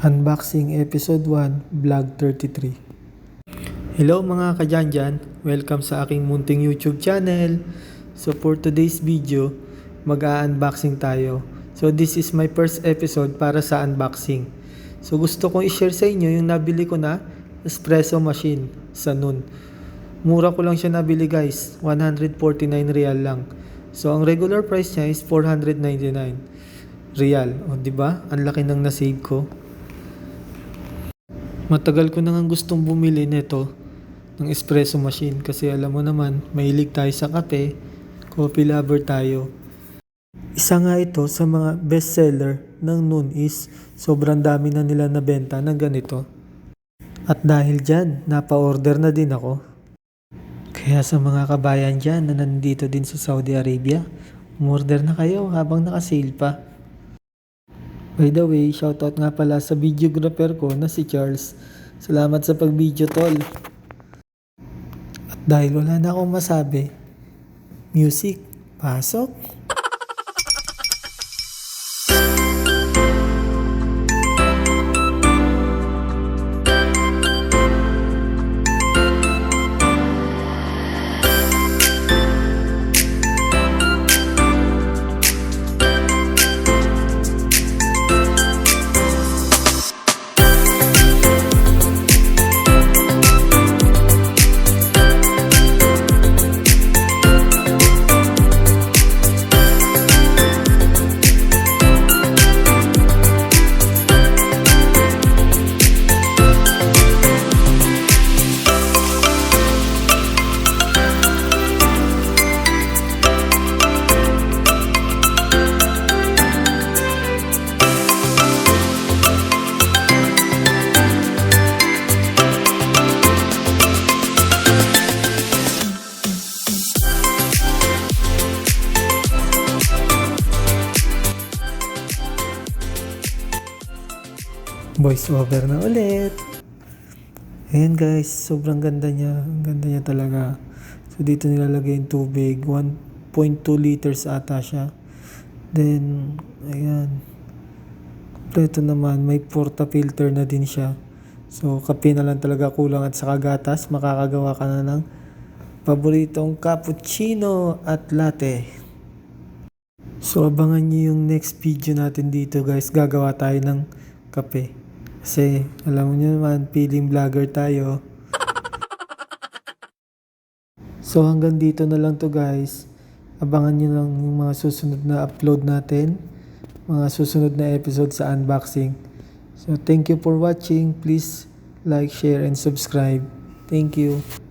Unboxing Episode 1, Vlog 33. Hello mga kadyan-dyan, welcome sa aking munting YouTube channel. So for today's video, mag-unboxing tayo. So this is my first episode para sa unboxing. So gusto kong i-share sa inyo yung nabili ko na espresso machine sa Noon. Mura ko lang siya nabili guys, 149 real lang. So ang regular price niya is 499 real. O di ba? Ang laki ng na-save ko. Matagal ko nang gustong bumili nito ng espresso machine kasi alam mo naman, mahilig tayo sa kape, coffee lover tayo. Isa nga ito sa mga bestseller ng Noon is sobrang dami na nila nabenta ng ganito. At dahil dyan, napa-order na din ako. Kaya sa mga kabayan dyan na nandito din sa Saudi Arabia, umorder na kayo habang naka-sale pa. By the way, shoutout nga pala sa videographer ko na si Charles. Salamat sa pag-video tol. At dahil wala na akong masabi, music, pasok! Voice over na ulit. Ayan guys, sobrang ganda niya. Ang ganda niya talaga. So dito nilalagay yung tubig. 1.2 liters ata siya. Then, ayan. Kompleto naman. May porta-filter na din siya. So kape na lang talaga kulang at saka gatas. Makakagawa ka na ng paboritong cappuccino at latte. So abangan niyo yung next video natin dito guys. Gagawa tayo ng kape. Kasi alam niyo naman, feeling vlogger tayo. So hanggang dito na lang to guys. Abangan niyo lang yung mga susunod na upload natin. Mga susunod na episode sa unboxing. So thank you for watching. Please like, share, and subscribe. Thank you.